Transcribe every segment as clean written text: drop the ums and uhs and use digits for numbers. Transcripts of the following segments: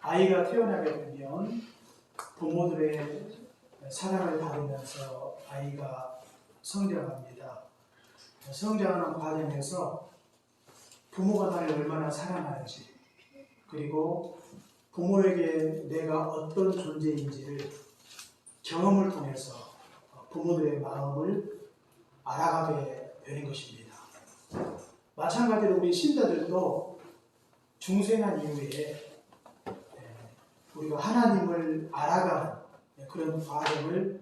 아이가 태어나게 되면 부모들의 사랑을 받으면서 아이가 성장합니다. 성장하는 과정에서 부모가 나를 얼마나 사랑하는지, 그리고 부모에게 내가 어떤 존재인지를 경험을 통해서 부모들의 마음을 알아가게 되는 것입니다. 마찬가지로 우리 신자들도 중생한 이후에 우리가 하나님을 알아가는 그런 과정을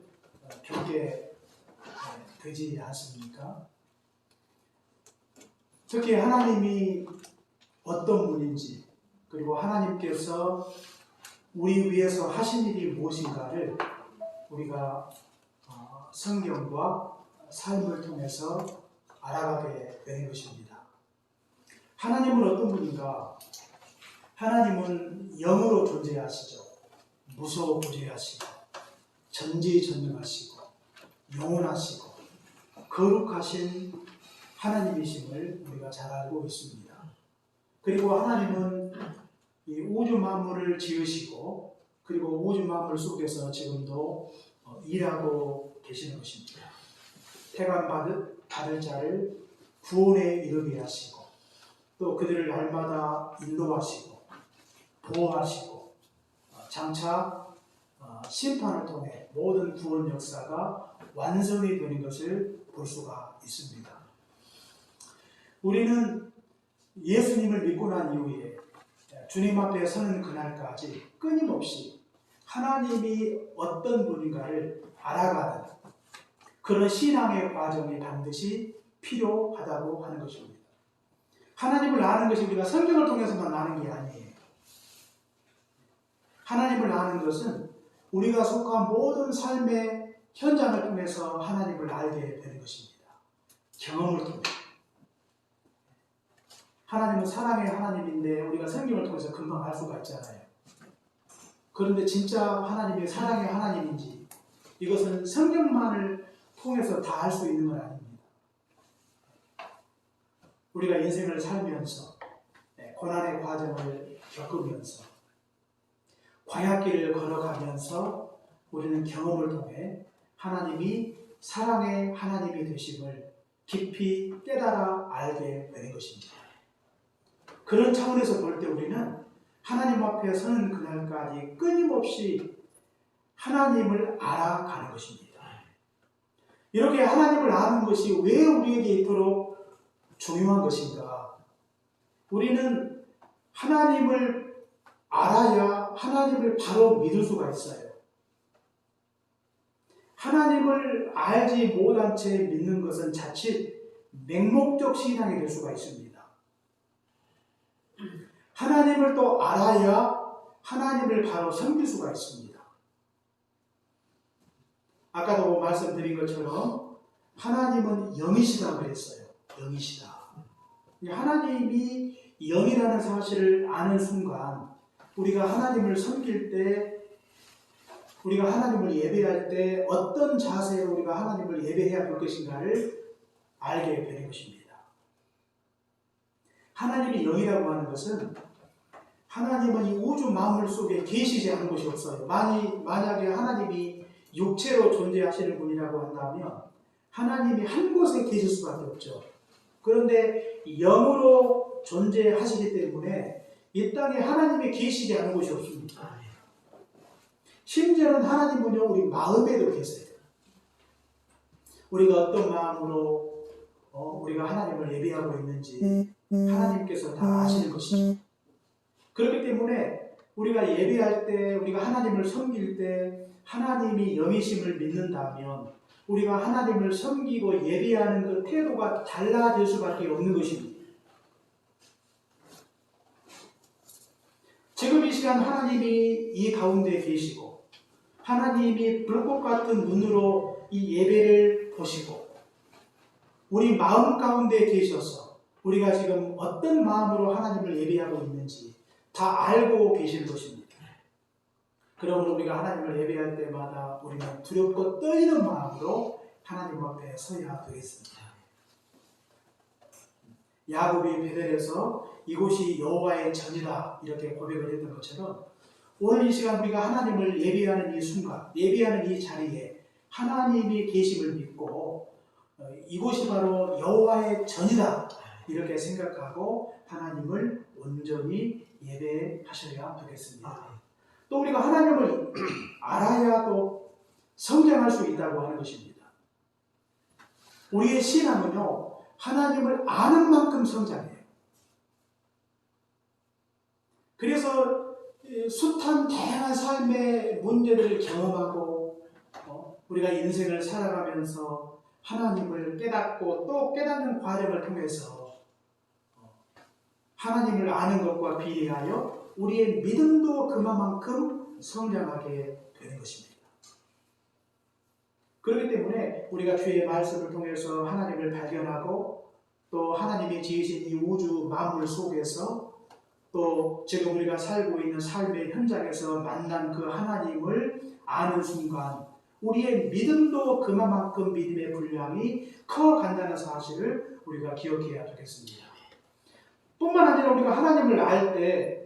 겪게 되지 않습니까? 특히 하나님이 어떤 분인지, 그리고 하나님께서 우리 위해서 하신 일이 무엇인가를 우리가 성경과 삶을 통해서 알아가게 되는 것입니다. 하나님은 어떤 분인가? 하나님은 영으로 존재하시죠. 무소부재하시고 전지전능하시고 영원하시고 거룩하신 하나님이심을 우리가 잘 알고 있습니다. 그리고 하나님은 이 우주 만물을 지으시고, 그리고 우주 만물 속에서 지금도 일하고 계시는 것입니다. 태감 받을 자를 구원에 이르게 하시고, 또 그들을 날마다 인도하시고 보호하시고, 장차 심판을 통해 모든 구원 역사가 완성이 되는 것을 볼 수가 있습니다. 우리는 예수님을 믿고 난 이후에 주님 앞에 서는 그날까지 끊임없이 하나님이 어떤 분인가를 알아가는 그런 신앙의 과정이 반드시 필요하다고 하는 것입니다. 하나님을 아는 것이 우리가 성경을 통해서만 아는 게 아니에요. 하나님을 아는 것은 우리가 속한 모든 삶의 현장을 통해서 하나님을 알게 되는 것입니다. 경험을 통해. 하나님은 사랑의 하나님인데 우리가 성경을 통해서 금방 알 수가 있잖아요. 그런데 진짜 하나님이 사랑의 하나님인지, 이것은 성경만을 통해서 다 알 수 있는 건 아닙니다. 우리가 인생을 살면서 고난의 과정을 겪으면서 광야길을 걸어가면서 우리는 경험을 통해 하나님이 사랑의 하나님이 되심을 깊이 깨달아 알게 되는 것입니다. 그런 차원에서 볼 때 우리는 하나님 앞에 서는 그날까지 끊임없이 하나님을 알아가는 것입니다. 이렇게 하나님을 아는 것이 왜 우리에게 이토록 중요한 것인가? 우리는 하나님을 알아야 하나님을 바로 믿을 수가 있어요. 하나님을 알지 못한 채 믿는 것은 자칫 맹목적 신앙이 될 수가 있습니다. 하나님을 또 알아야 하나님을 바로 섬길 수가 있습니다. 아까도 말씀드린 것처럼 하나님은 영이시다 그랬어요. 영이시다. 하나님이 영이라는 사실을 아는 순간 우리가 하나님을 섬길 때, 우리가 하나님을 예배할 때 어떤 자세로 우리가 하나님을 예배해야 할 것인가를 알게 되는 것입니다. 하나님이 영이라고 하는 것은 하나님은 이 우주 만물 속에 계시지 않은 것이 없어요. 만약에 하나님이 육체로 존재하시는 분이라고 한다면 하나님이 한 곳에 계실 수밖에 없죠. 그런데 영으로 존재하시기 때문에 이 땅에 하나님이 계시지 않은 곳이 없습니다. 심지어는 하나님은요, 우리 마음에도 계세요. 우리가 어떤 마음으로 우리가 하나님을 예배하고 있는지 하나님께서 다 아시는 것이죠. 그렇기 때문에 우리가 예배할 때, 우리가 하나님을 섬길 때 하나님이 영이심을 믿는다면 우리가 하나님을 섬기고 예배하는 그 태도가 달라질 수밖에 없는 것입니다. 지금 이 시간 하나님이 이 가운데 계시고 하나님이 불꽃 같은 눈으로 이 예배를 보시고 우리 마음 가운데 계셔서 우리가 지금 어떤 마음으로 하나님을 예배하고 있는지 다 알고 계시는 것입니다. 그러므로 우리가 하나님을 예배할 때마다 우리는 두렵고 떨리는 마음으로 하나님 앞에 서야 되겠습니다. 야곱이 베델에서 이곳이 여호와의 전이다 이렇게 고백을 했던 것처럼 오늘 이 시간 우리가 하나님을 예배하는 이 순간, 예배하는 이 자리에 하나님이 계심을 믿고 이곳이 바로 여호와의 전이다 이렇게 생각하고 하나님을 온전히 예배하셔야 되겠습니다. 또 우리가 하나님을 알아야 또 성장할 수 있다고 하는 것입니다. 우리의 신앙은요, 하나님을 아는 만큼 성장해요. 그래서 숱한 다양한 삶의 문제들을 경험하고 우리가 인생을 살아가면서 하나님을 깨닫고 또 깨닫는 과정을 통해서 하나님을 아는 것과 비례하여 우리의 믿음도 그만큼 성장하게 되는 것입니다. 그렇기 때문에 우리가 주의 말씀을 통해서 하나님을 발견하고 또 하나님이 지으신 이 우주 만물 속에서 또 지금 우리가 살고 있는 삶의 현장에서 만난 그 하나님을 아는 순간 우리의 믿음도 그만큼 믿음의 분량이 커간다는 사실을 우리가 기억해야 되겠습니다. 뿐만 아니라 우리가 하나님을 알 때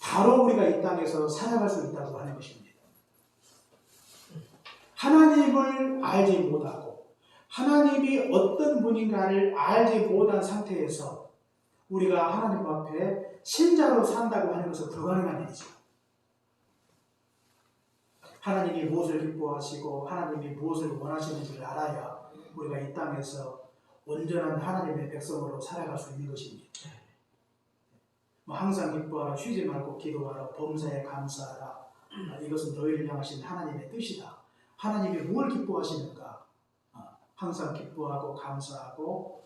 바로 우리가 이 땅에서 살아갈 수 있다고 하는 것입니다. 하나님을 알지 못하고 하나님이 어떤 분인가를 알지 못한 상태에서 우리가 하나님 앞에 신자로 산다고 하는 것은 불가능한 일이죠. 하나님이 무엇을 기뻐하시고 하나님이 무엇을 원하시는지를 알아야 우리가 이 땅에서 온전한 하나님의 백성으로 살아갈 수 있는 것입니다. 항상 기뻐하라, 쉬지 말고 기도하라, 범사에 감사하라. 이것은 너희를 향하신 하나님의 뜻이다. 하나님이 뭘 기뻐하시는가? 항상 기뻐하고 감사하고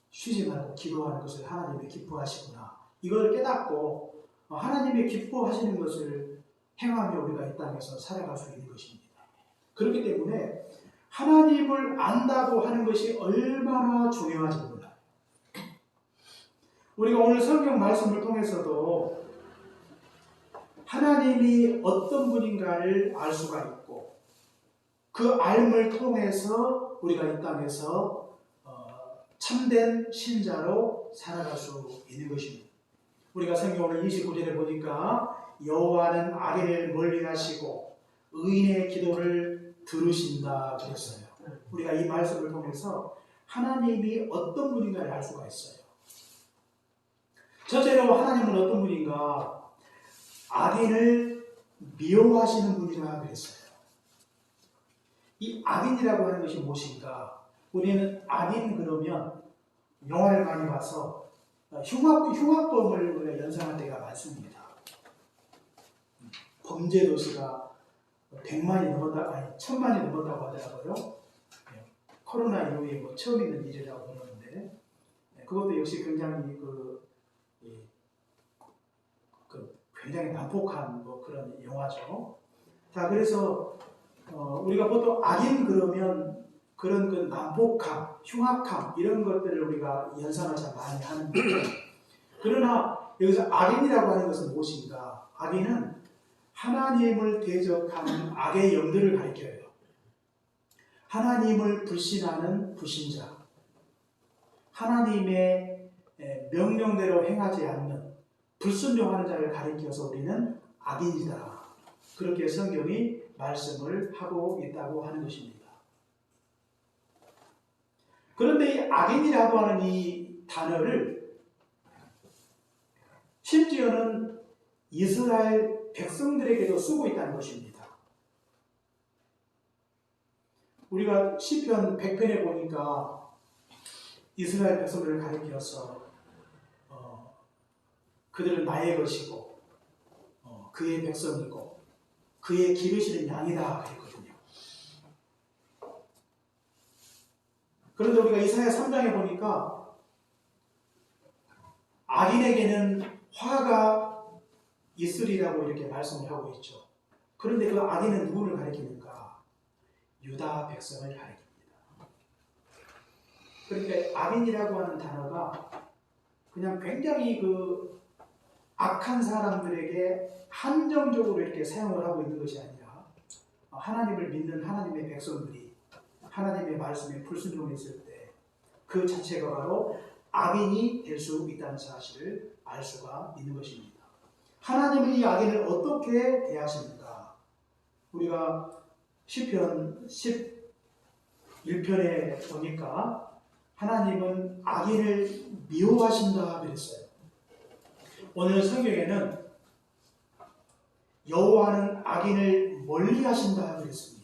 쉬지 말고 기도하는 것을 하나님이 기뻐하시구나. 이걸 깨닫고 하나님이 기뻐하시는 것을 행하며 우리가 이 땅에서 살아갈 수 있는 것입니다. 그렇기 때문에 하나님을 안다고 하는 것이 얼마나 중요한지 몰라요. 우리가 오늘 성경 말씀을 통해서도 하나님이 어떤 분인가를 알 수가 있고 그 알을 통해서 우리가 이 땅에서 참된 신자로 살아갈 수 있는 것입니다. 우리가 성경 오늘 29절에 보니까 여호와는 악인을 멀리하시고 의인의 기도를 들으신다 그랬어요. 우리가 이 말씀을 통해서 하나님이 어떤 분인가를 알 수가 있어요. 첫째로 하나님은 어떤 분인가? 악인을 미워하시는 분이라 그랬어요. 이 악인이라고 하는 것이 무엇인가? 우리는 악인 그러면 영화를 많이 봐서 흉악범을 우리가 연상할 때가 많습니다. 범죄 도수가 100만이 넘었다, 아니 1000만이 넘었다고 하더라고요. 코로나 이후에 처음 있는 일이라고 그러는데 그것도 역시 굉장히 굉장히 난폭한 그런 영화죠. 자, 그래서 우리가 보통 악인 그러면 그런 그 난폭함, 흉악함 이런 것들을 우리가 연상을 잘 많이 하는데 그러나 여기서 악인이라고 하는 것은 무엇인가? 악인은 하나님을 대적하는 악의 영들을 가리켜요. 하나님을 불신하는 불신자, 하나님의 명령대로 행하지 않는 불순종하는 자를 가리켜서 우리는 악인이다. 그렇게 성경이 말씀을 하고 있다고 하는 것입니다. 그런데 이 악인이라고 하는 이 단어를 심지어는 이스라엘 백성들에게도 쓰고 있다는 것입니다. 우리가 시편 100편에 보니까 이스라엘 백성들을 가리켜서 그들은 나의 것이고 그의 백성이고 그의 기르시는 양이다 그랬거든요. 그런데 우리가 이사야 3장에 보니까 악인에게는 화가 있으리라고 이렇게 말씀을 하고 있죠. 그런데 그 악인은 누구를 가리키는가? 유다 백성을 가리킵니다. 그러니까 악인이라고 하는 단어가 그냥 굉장히 악한 사람들에게 한정적으로 이렇게 사용을 하고 있는 것이 아니라 하나님을 믿는 하나님의 백성들이 하나님의 말씀에 불순종했을 때 그 자체가 바로 악인이 될 수 있다는 사실을 알 수가 있는 것입니다. 하나님은 이 악인을 어떻게 대하십니까? 우리가 시편 11편에 보니까 하나님은 악인을 미워하신다 그랬어요. 오늘 성경에는 여호와는 악인을 멀리하신다 그랬습니다.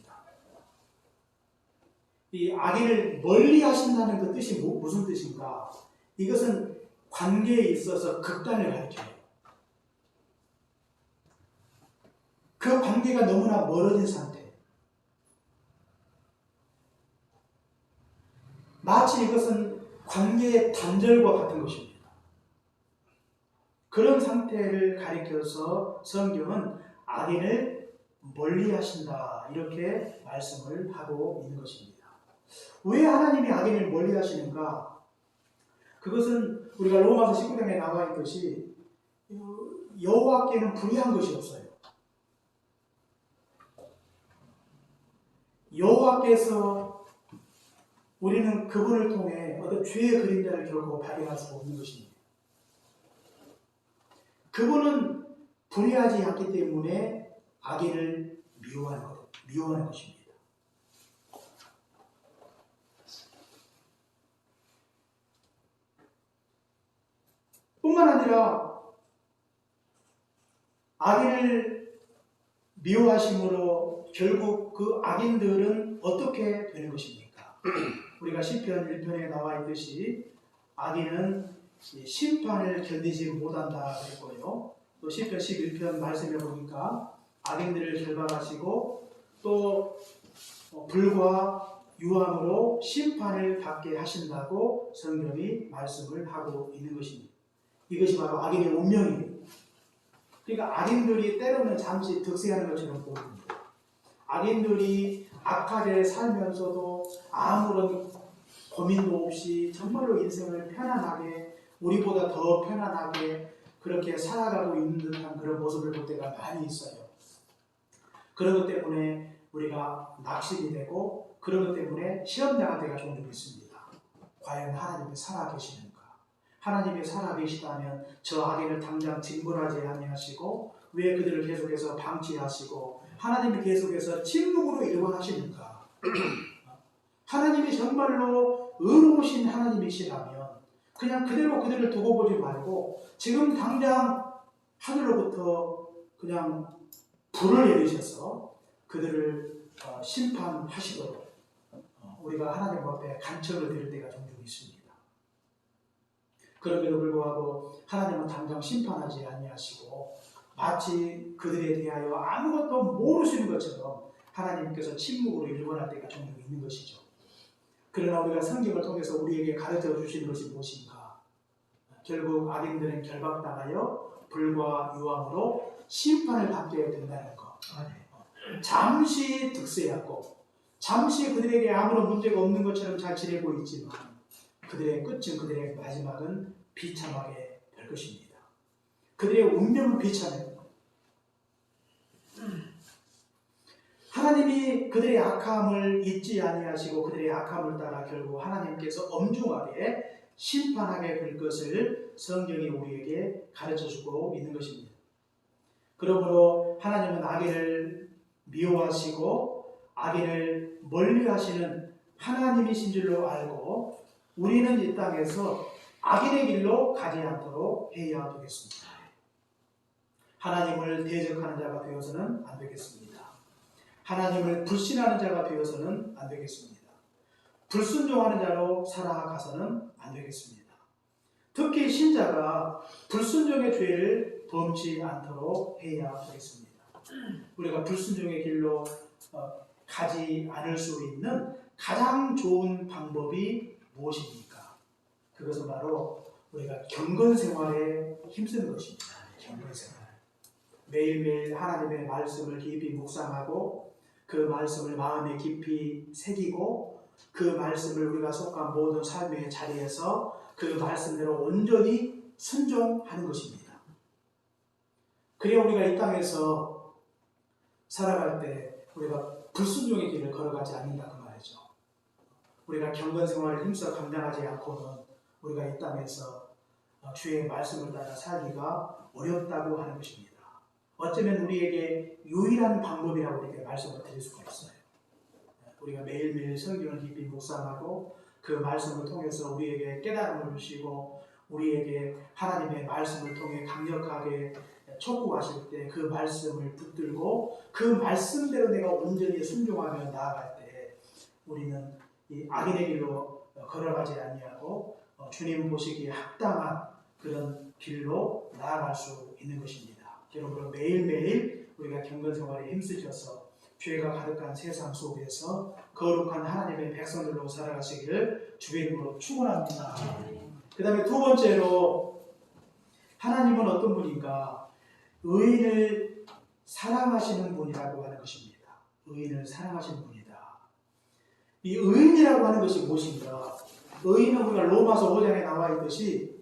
이 악인을 멀리하신다는 그 뜻이 무슨 뜻인가? 이것은 관계에 있어서 극단을 가리켜요. 그 관계가 너무나 멀어진 상태. 마치 이것은 관계의 단절과 같은 것입니다. 그런 상태를 가리켜서 성경은 악인을 멀리하신다 이렇게 말씀을 하고 있는 것입니다. 왜 하나님이 악인을 멀리하시는가? 그것은 우리가 로마서 19장에 나와 있듯이 여호와께는 불의한 것이 없어요. 여호와께서 우리는 그분을 통해 어떤 죄의 그림자를 결코 발견할 수 없는 것입니다. 그분은 불의하지 않기 때문에 악인을 미워하는 것입니다. 뿐만 아니라 악인을 미워하심으로 결국 그 악인들은 어떻게 되는 것입니까? 우리가 시편 1편에 나와 있듯이 악인은 심판을 견디지 못한다 그랬고요. 또 시편 11편 말씀에 보니까 악인들을 결박하시고 또 불과 유황으로 심판을 받게 하신다고 성경이 말씀을 하고 있는 것입니다. 이것이 바로 악인의 운명입니다. 그러니까 악인들이 때로는 잠시 득세하는 것처럼 보입니다. 악인들이 악하게 살면서도 아무런 고민도 없이 정말로 인생을 편안하게, 우리보다 더 편안하게 그렇게 살아가고 있는 듯한 그런 모습을 볼 때가 많이 있어요. 그런 것 때문에 우리가 낙심이 되고 그런 것 때문에 시험당할 때가 종종 있습니다. 과연 하나님이 살아계시는가? 하나님이 살아계시다면 저 악인을 당장 징벌하지 아니하시고 왜 그들을 계속해서 방치하시고 하나님이 계속해서 침묵으로 일관하시는가? 하나님이 정말로 의로우신 하나님이시라면 그냥 그대로 그들을 두고 보지 말고 지금 당장 하늘로부터 그냥 불을 내리셔서 그들을 심판하시도록 우리가 하나님 앞에 간청을 드릴 때가 종종 있습니다. 그럼에도 불구하고 하나님은 당장 심판하지 아니하시고 마치 그들에 대하여 아무것도 모르시는 것처럼 하나님께서 침묵으로 일관할 때가 종종 있는 것이죠. 그러나 우리가 성경을 통해서 우리에게 가르쳐 주시는 것이 무엇인가? 결국 악인들은 결박당하여 불과 유황으로 심판을 받게 된다는 것. 잠시 득세하고 잠시 그들에게 아무런 문제가 없는 것처럼 잘 지내고 있지만 그들의 끝은, 그들의 마지막은 비참하게 될 것입니다. 그들의 운명은 비참해요. 하나님이 그들의 악함을 잊지 아니하시고 그들의 악함을 따라 결국 하나님께서 엄중하게 심판하게 될 것을 성경이 우리에게 가르쳐주고 있는 것입니다. 그러므로 하나님은 악인을 미워하시고 악인을 멀리하시는 하나님이신 줄로 알고 우리는 이 땅에서 악인의 길로 가지 않도록 해야 되겠습니다. 하나님을 대적하는 자가 되어서는 안 되겠습니다. 하나님을 불신하는 자가 되어서는 안 되겠습니다. 불순종하는 자로 살아가서는 안 되겠습니다. 특히 신자가 불순종의 죄를 범치 않도록 해야 되겠습니다. 우리가 불순종의 길로 가지 않을 수 있는 가장 좋은 방법이 무엇입니까? 그것은 바로 우리가 경건 생활에 힘쓰는 것입니다. 경건 생활. 매일매일 하나님의 말씀을 깊이 묵상하고 그 말씀을 마음에 깊이 새기고 그 말씀을 우리가 속한 모든 삶의 자리에서 그 말씀대로 온전히 순종하는 것입니다. 그래야 우리가 이 땅에서 살아갈 때 우리가 불순종의 길을 걸어가지 않는다 그 말이죠. 우리가 경건 생활을 힘써 감당하지 않고는 우리가 이 땅에서 주의 말씀을 따라 살기가 어렵다고 하는 것입니다. 어쩌면 우리에게 유일한 방법이라고 이렇게 말씀을 드릴 수가 있어요. 우리가 매일매일 성경을 깊이 묵상하고 그 말씀을 통해서 우리에게 깨달음을 주시고 우리에게 하나님의 말씀을 통해 강력하게 촉구하실 때 그 말씀을 붙들고 그 말씀대로 내가 온전히 순종하며 나아갈 때 우리는 이 악인의 길로 걸어가지 아니하고 주님 보시기에 합당한 그런 길로 나아갈 수 있는 것입니다. 여러분 매일매일 우리가 경건생활에 힘쓰셔서 죄가 가득한 세상 속에서 거룩한 하나님의 백성들로 살아가시기를 주의 이름으로 축원합니다. 그 다음에 두 번째로 하나님은 어떤 분인가? 의인을 사랑하시는 분이라고 하는 것입니다. 의인을 사랑하시는 분이다. 이 의인이라고 하는 것이 무엇인가? 의인은 우리가 로마서 5장에 나와 있듯이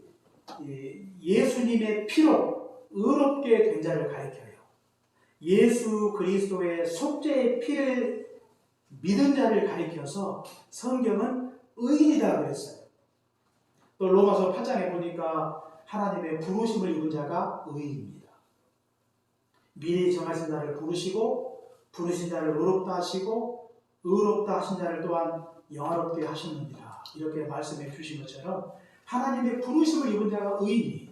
예수님의 피로 의롭게 된 자를 가리켜요. 예수 그리스도의 속죄의 피를 믿은 자를 가리켜서 성경은 의인이다 그랬어요. 또 로마서 8장에 보니까 하나님의 부르심을 입은 자가 의인입니다. 미리 정하신 자를 부르시고 부르신 자를 의롭다 하시고 의롭다 하신 자를 또한 영화롭게 하셨느니라. 이렇게 말씀해 주신 것처럼 하나님의 부르심을 입은 자가 의인이에요.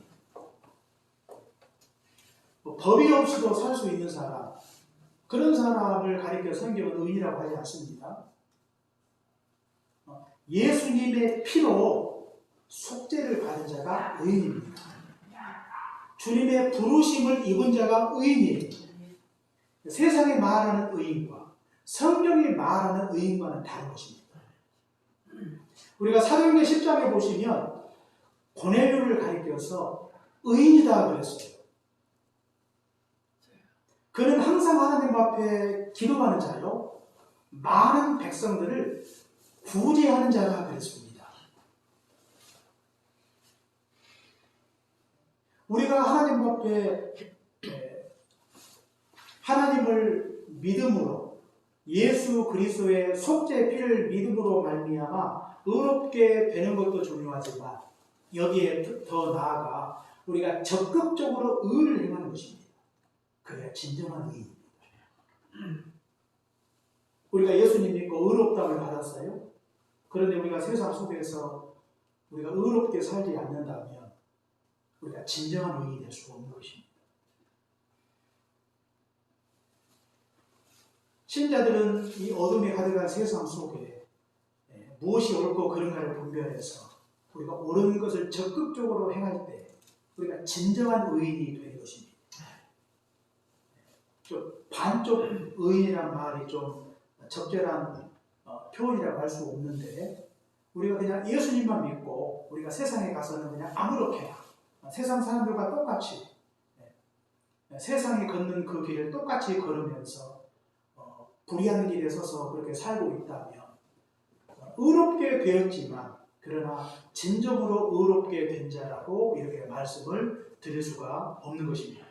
법이 없이도 살 수 있는 사람, 그런 사람을 가리켜 성경은 의인이라고 하지 않습니다. 예수님의 피로 속죄를 받은 자가 의인입니다. 주님의 부르심을 입은 자가 의인이에요. 세상이 말하는 의인과 성경이 말하는 의인과는 다른 것입니다. 우리가 사도행전 10장에 보시면 고넬료를 가리켜서 의인이다 그랬어요. 그는 항상 하나님 앞에 기도하는 자요, 많은 백성들을 구제하는 자가 그랬습니다. 우리가 하나님 앞에 하나님을 믿음으로 예수 그리스도의 속죄 피를 믿음으로 말미암아 의롭게 되는 것도 중요하지만 여기에 더 나아가 우리가 적극적으로 의를 행하는 것입니다. 그래야 진정한 의입니다. 우리가 예수님 믿고 의롭다움을 받았어요. 그런데 우리가 세상 속에서 우리가 의롭게 살지 않는다면 우리가 진정한 의인이 될 수가 없는 것입니다. 신자들은 이 어둠에 가득한 세상 속에 무엇이 옳고 그른가를 분별해서 우리가 옳은 것을 적극적으로 행할 때 우리가 진정한 의인이 되는 것입니다. 좀 반쪽 의인이란 말이 좀 적절한 표현이라고 할 수 없는데 우리가 그냥 예수님만 믿고 우리가 세상에 가서는 그냥 아무렇게나 세상 사람들과 똑같이 세상이 걷는 그 길을 똑같이 걸으면서 불의한 길에 서서 그렇게 살고 있다면 의롭게 되었지만 그러나 진정으로 의롭게 된 자라고 이렇게 말씀을 드릴 수가 없는 것입니다.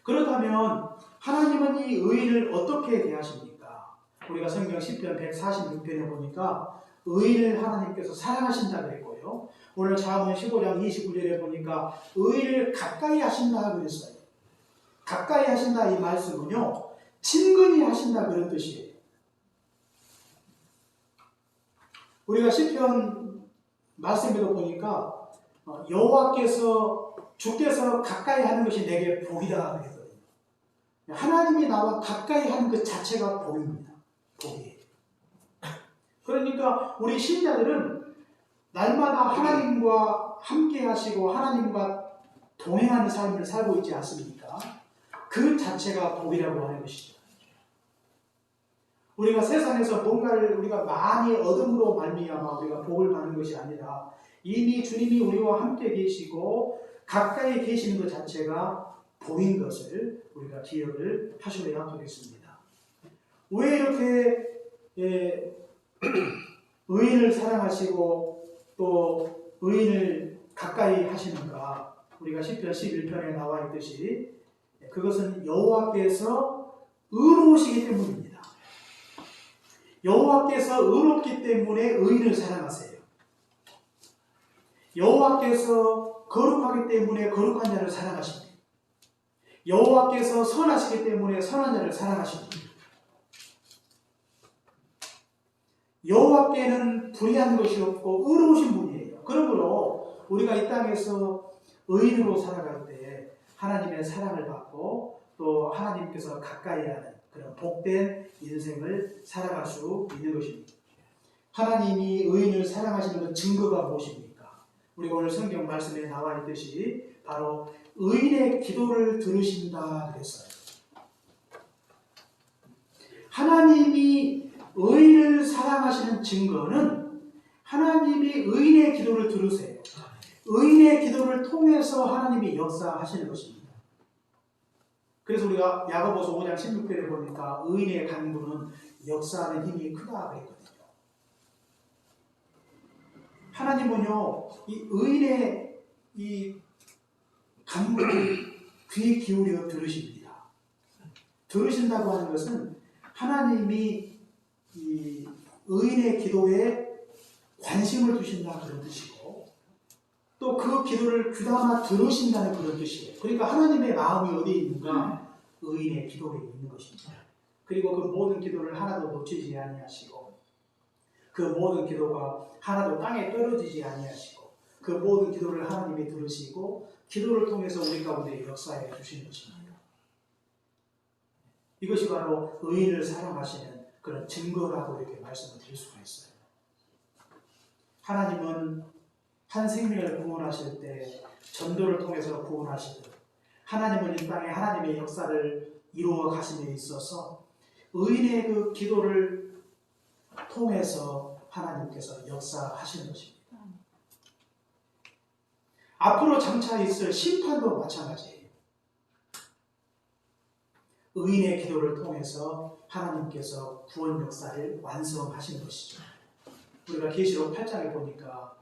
그렇다면 하나님은 이 의인을 어떻게 대하십니까? 우리가 성경 10편 146편에 보니까 의인을 하나님께서 사랑하신다 그랬고요. 오늘 잠언 15장 29절에 보니까 의인을 가까이 하신다 그랬어요. 가까이 하신다 이 말씀은요, 친근히 하신다 그런 뜻이에요. 우리가 시편 말씀에도 보니까 여호와께서 주께서 가까이 하는 것이 내게 복이다 그랬거든요. 하나님이 나와 가까이 하는 그 자체가 복입니다. 복이에요. 그러니까 우리 신자들은 날마다 하나님과 함께 하시고 하나님과 동행하는 삶을 살고 있지 않습니까? 그 자체가 복이라고 하는 것이죠. 우리가 세상에서 뭔가를 우리가 많이 얻음으로 말미암아 우리가 복을 받는 것이 아니라 이미 주님이 우리와 함께 계시고 가까이 계시는 것 자체가 복인 것을 우리가 기억을 하셔야 하겠습니다. 왜 이렇게 의인을 사랑하시고 또 의인을 가까이 하시는가? 우리가 시편 11편에 나와 있듯이 그것은 여호와께서 의로우시기 때문입니다. 여호와께서 의롭기 때문에 의인을 사랑하세요. 여호와께서 거룩하기 때문에 거룩한 자를 사랑하십니다. 여호와께서 선하시기 때문에 선한 자를 사랑하십니다. 여호와께는 불의한 것이 없고 의로우신 분이에요. 그러므로 우리가 이 땅에서 의인으로 살아갈 때 하나님의 사랑을 받고 또 하나님께서 가까이 하는 그런 복된 인생을 살아갈 수 있는 것입니다. 하나님이 의인을 사랑하시는 그 증거가 무엇입니까? 우리가 오늘 성경 말씀에 나와 있듯이 바로 의인의 기도를 들으신다 그랬어요. 하나님이 의인을 사랑하시는 증거는 하나님이 의인의 기도를 들으세요. 의인의 기도를 통해서 하나님이 역사하시는 것입니다. 그래서 우리가 야고보서 5장 16절에 보니까 의인의 간구는 역사하는 힘이 크다 그랬거든요. 하나님은요, 이 의인의 이 간구를 귀 기울여 들으십니다. 들으신다고 하는 것은 하나님이 이 의인의 기도에 관심을 두신다 그런 뜻이고 또 그 기도를 귀담아 들으신다는 그런 뜻이에요. 그러니까 하나님의 마음이 어디에 있는가? 의인의 기도에 있는 것입니다. 그리고 그 모든 기도를 하나도 놓치지 아니하시고 그 모든 기도가 하나도 땅에 떨어지지 아니하시고 그 모든 기도를 하나님이 들으시고 기도를 통해서 우리 가운데 역사해 주시는 것입니다. 이것이 바로 의인을 사랑하시는 그런 증거라고 이렇게 말씀을 드릴 수가 있어요. 하나님은 한 생명을 구원하실 때 전도를 통해서 구원하시듯 하나님은 이 땅에 하나님의 역사를 이루어 가심에 있어서 의인의 그 기도를 통해서 하나님께서 역사하시는 것입니다. 앞으로 장차 있을 심판도 마찬가지예요. 의인의 기도를 통해서 하나님께서 구원 역사를 완성하시는 것이죠. 우리가 계시록 8장에 보니까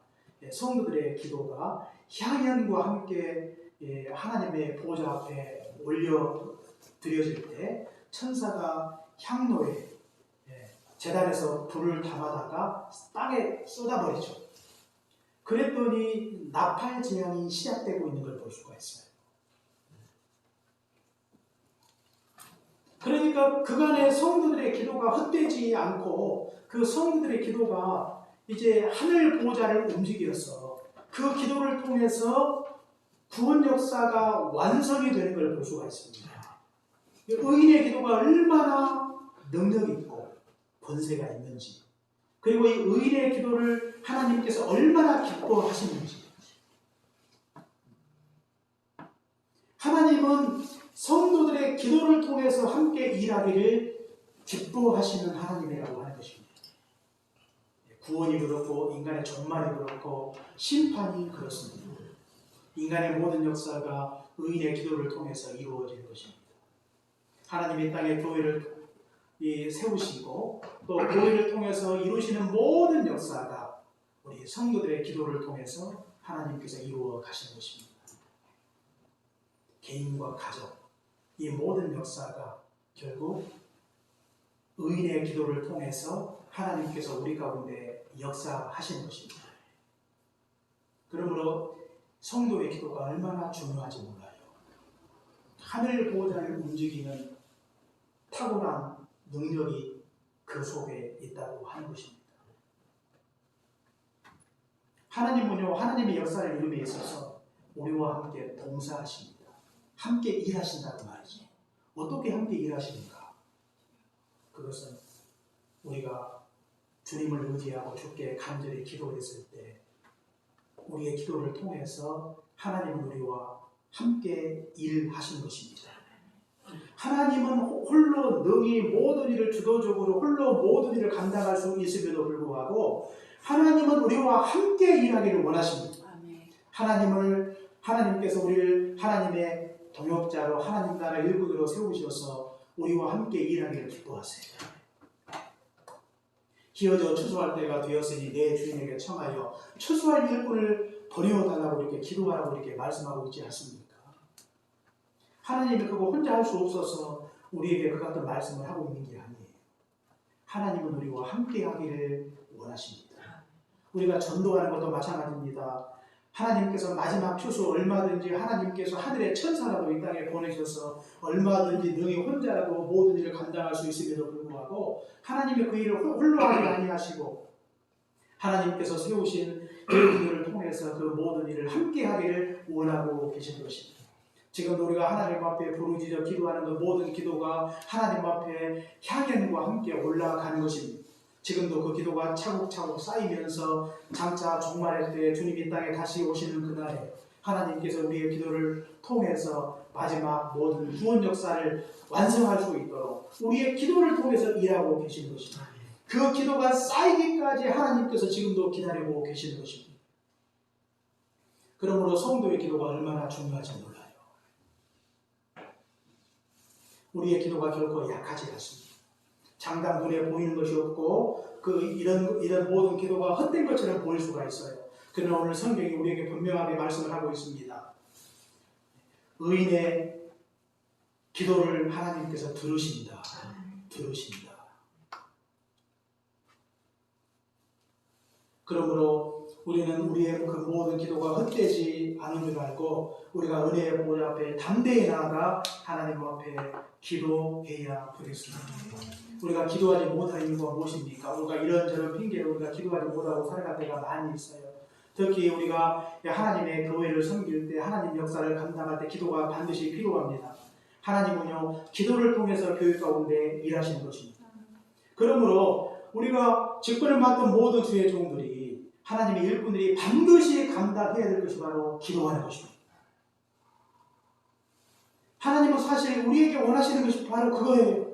성도들의 기도가 향연과 함께 하나님의 보좌 앞에 올려 드려질 때 천사가 향로에 제단에서 불을 담아다가 땅에 쏟아버리죠. 그랬더니 나팔 재앙이 시작되고 있는 걸 볼 수가 있어요. 그러니까 그간의 성도들의 기도가 헛되지 않고 그 성도들의 기도가 이제 하늘 보좌를 움직여서 그 기도를 통해서 구원 역사가 완성이 되는 걸 볼 수가 있습니다. 의인의 기도가 얼마나 능력 있고 권세가 있는지 그리고 이 의인의 기도를 하나님께서 얼마나 기뻐하시는지 하나님은 성도들의 기도를 통해서 함께 일하기를 기뻐하시는 하나님이라고 하는 것입니다. 구원이 그렇고 인간의 종말이 그렇고 심판이 그렇습니다. 인간의 모든 역사가 의인의 기도를 통해서 이루어지는 것입니다. 하나님이 땅에 교회를 세우시고 또 교회를 통해서 이루시는 모든 역사가 우리 성도들의 기도를 통해서 하나님께서 이루어 가시는 것입니다. 개인과 가족 이 모든 역사가 결국 의인의 기도를 통해서 하나님께서 우리 가운데 역사하시는 것입니다. 그러므로 성도의 기도가 얼마나 중요한지 몰라요. 하늘 보좌를 움직이는 탁월한 능력이 그 속에 있다고 하는 것입니다. 하나님은요, 하나님의 역사를 이룸에 있어서 우리와 함께 동사하십니다. 함께 일하신다는 말이죠. 어떻게 함께 일하십니까? 그것은 우리가 주님을 의지하고 주께 간절히 기도했을 때 우리의 기도를 통해서 하나님은 우리와 함께 일하신 것입니다. 하나님은 홀로 능히 모든 일을 주도적으로 홀로 모든 일을 감당할 수 있음에도 불구하고 하나님은 우리와 함께 일하기를 원하십니다. 하나님께서 우리를 하나님의 동역자로 하나님 나라 일꾼으로 세우셔서 우리와 함께 일하기를 기뻐하세요. 기어져 추수할 때가 되었으니 내 주인에게 청하여 추수할 일꾼을 버려달라고 이렇게 기도하라고 이렇게 말씀하고 있지 않습니까? 하나님이 그거 혼자 할 수 없어서 우리에게 그 같은 말씀을 하고 있는 게 아니에요. 하나님은 우리와 함께 하기를 원하십니다. 우리가 전도하는 것도 마찬가지입니다. 하나님께서 마지막 표수 얼마든지 하나님께서 하늘의 천사라도 이 땅에 보내셔서 얼마든지 능히 혼자라도 모든 일을 감당할 수 있음에도 불구하고 하나님의 그 일을 홀로 하지 아니하시고 하나님께서 세우신 여러분들을 통해서 그 모든 일을 함께 하기를 원하고 계신 것입니다. 지금도 우리가 하나님 앞에 부르짖어 기도하는 그 모든 기도가 하나님 앞에 향연과 함께 올라가는 것입니다. 지금도 그 기도가 차곡차곡 쌓이면서 장차 종말의 때 주님 이 땅에 다시 오시는 그날에 하나님께서 우리의 기도를 통해서 마지막 모든 구원 역사를 완성할 수 있도록 우리의 기도를 통해서 일하고 계신 것입니다. 그 기도가 쌓이기까지 하나님께서 지금도 기다리고 계시는 것입니다. 그러므로 성도의 기도가 얼마나 중요한지 몰라요. 우리의 기도가 결코 약하지 않습니다. 장당 눈에 보이는 것이 없고 이런 모든 기도가 헛된 것처럼 보일 수가 있어요. 그러나 오늘 성경이 우리에게 분명하게 말씀을 하고 있습니다. 의인의 기도를 하나님께서 들으신다. 들으신다. 그러므로 우리는 우리의 그 모든 기도가 헛되지 않은 줄 알고 우리가 은혜의 보좌 앞에 담대히 나아가 하나님 앞에 기도해야 되겠습니다. 우리가 기도하지 못할 이유가 무엇입니까? 우리가 이런저런 핑계로 우리가 기도하지 못하고 살아갈 때가 많이 있어요. 특히 우리가 하나님의 교회를 섬길 때 하나님 역사를 감당할 때 기도가 반드시 필요합니다. 하나님은요 기도를 통해서 교회 가운데 일하시는 것입니다. 그러므로 우리가 직분을 맡은 모든 주의 종들이 하나님의 일꾼들이 반드시 감당해야 될 것이 바로 기도하는 것입니다. 하나님은 사실 우리에게 원하시는 것이 바로 그거예요.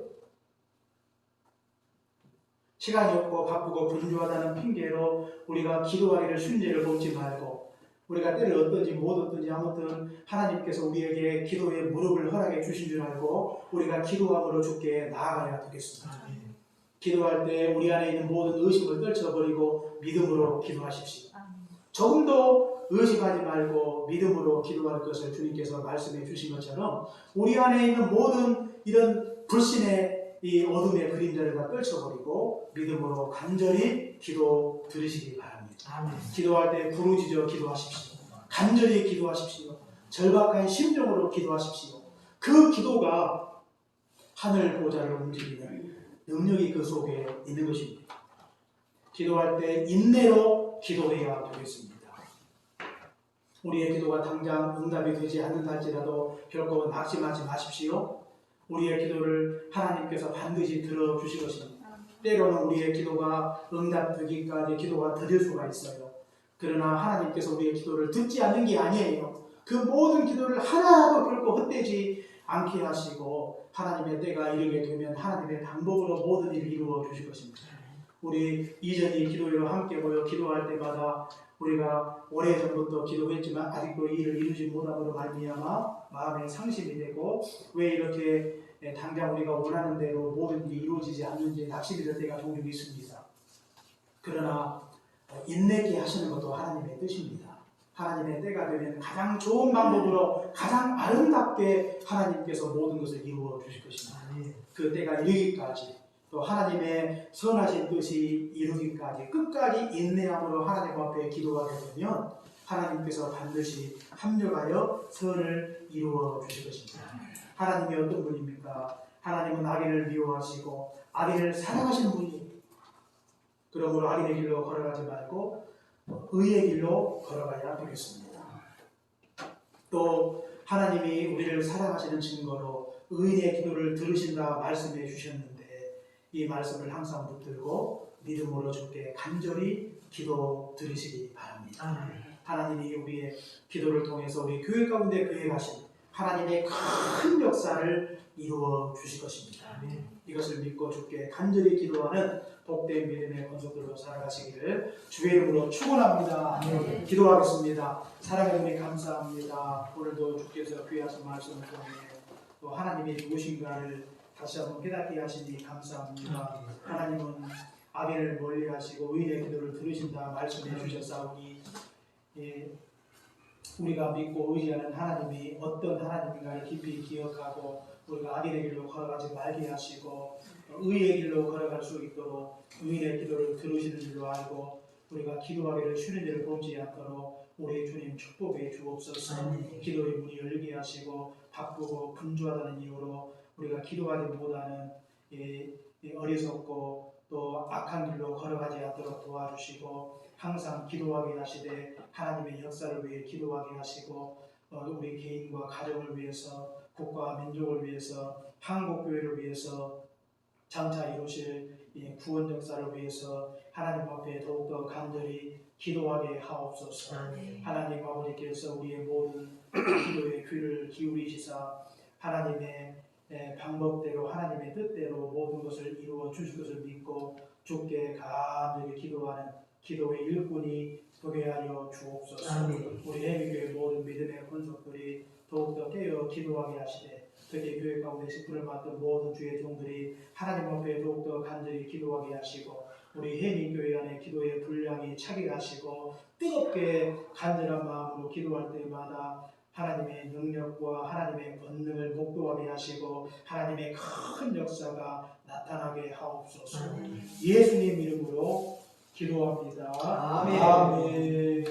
시간이 없고 바쁘고 분주하다는 핑계로 우리가 기도하기를 순리를 범치 말고 우리가 때를 얻든지 못 얻든지 아무튼 하나님께서 우리에게 기도의 무릎을 허락해 주신 줄 알고 우리가 기도함으로 주께 나아가야 되겠습니다. 기도할 때 우리 안에 있는 모든 의심을 떨쳐버리고 믿음으로 기도하십시오. 조금도 의심하지 말고 믿음으로 기도할 것을 주님께서 말씀해 주신 것처럼 우리 안에 있는 모든 이런 불신의 이 어둠의 그림자를 다 떨쳐버리고 믿음으로 간절히 기도 들으시기 바랍니다. 아멘. 기도할 때 부르짖어 기도하십시오. 간절히 기도하십시오. 절박한 심정으로 기도하십시오. 그 기도가 하늘 보좌를 움직이는 능력이 그 속에 있는 것입니다. 기도할 때 인내로 기도해야 되겠습니다. 우리의 기도가 당장 응답이 되지 않는다 할지라도 결코 낙심하지 마십시오. 우리의 기도를 하나님께서 반드시 들어주실 것입니다. 때로는 우리의 기도가 응답되기까지 기도가 더딜 수가 있어요. 그러나 하나님께서 우리의 기도를 듣지 않는 게 아니에요. 그 모든 기도를 하나도 결코 헛되지 않게 하시고 하나님의 때가 이르게 되면 하나님의 방법으로 모든 일을 이루어 주실 것입니다. 우리 이전이 기도회로 함께 모여 기도할 때마다 우리가 오래전부터 기도했지만 아직도 이 일을 이루지 못함으로 말미암아 마음에 상심이 되고 왜 이렇게 당장 우리가 원하는 대로 모든 일이 이루어지지 않는지 낙심이 될 때가 종종 있습니다. 그러나 인내케 하시는 것도 하나님의 뜻입니다. 하나님의 때가 되면 가장 좋은 방법으로 가장 아름답게 하나님께서 모든 것을 이루어 주실 것입니다. 그 때가 이르기까지 또 하나님의 선하신 뜻이 이루기까지 끝까지 인내함으로 하나님 앞에 기도하게 되면 하나님께서 반드시 합력하여 선을 이루어 주실 것입니다. 하나님이 어떤 분입니까? 하나님은 악인을 미워하시고 악인을 사랑하시는 분이에요. 그러므로 악인의 길로 걸어가지 말고 의의 길로 걸어가야 되겠습니다. 또 하나님이 우리를 사랑하시는 증거로 의인의 기도를 들으신다 말씀해 주셨는데 이 말씀을 항상 붙들고 믿음으로 주께 간절히 기도 드리시기 바랍니다. 하나님이 우리의 기도를 통해서 우리 교회 가운데 계획하신 하나님의 큰 역사를 이루어 주실 것입니다. 이것을 믿고 주께 간절히 기도하는 복된 믿음의 권속들로 살아가시기를 주의 이름으로 축원합니다. 기도하겠습니다. 사랑해 주님 감사합니다. 오늘도 주께서 귀하신 말씀을 통해 또 하나님이 누구신가를 다시 한번 깨닫게 하시니 감사합니다. 하나님은 악인을 멀리하시고 의인의 기도를 들으신다 말씀해 주셨사오니 우리가 믿고 의지하는 하나님이 어떤 하나님인가를 깊이 기억하고 우리가 악인의 길로 걸어가지 말게 하시고 의의 길로 걸어갈 수 있도록 의인의 기도를 들으시는 줄로 알고 우리가 기도하기를 쉬는 일을 범지 않도록 우리 주님 축복해 주옵소서. 기도의 문이 열리게 하시고 바쁘고 분주하다는 이유로 우리가 기도하지 못하는 이 어리석고 또 악한 길로 걸어가지 않도록 도와주시고 항상 기도하게 하시되 하나님의 역사를 위해 기도하게 하시고 우리 개인과 가정을 위해서 국가와 민족을 위해서 한국교회를 위해서 장차 이루실 이 구원 역사를 위해서 하나님 앞에 더욱더 간절히 기도하게 하옵소서. 하나님 아버지께서 우리의 모든 기도의 귀를 기울이시사 하나님의 방법대로 하나님의 뜻대로 모든 것을 이루어 주실 것을 믿고 주께 간절히 기도하는 기도의 일꾼이 되게 하여 주옵소서. 우리 해미교회 모든 믿음의 권속들이 더욱더 깨어 기도하게 하시되 특히 교회 가운데 식구를 맡은 모든 주의 종들이 하나님 앞에 더욱더 간절히 기도하게 하시고 우리 해미교회 안에 기도의 분량이 차게 하시고 뜨겁게 간절한 마음으로 기도할 때마다 하나님의 능력과 하나님의 권능을 목도하게 하시고 하나님의 큰 역사가 나타나게 하옵소서. 예수님 이름으로 기도합니다. 아멘.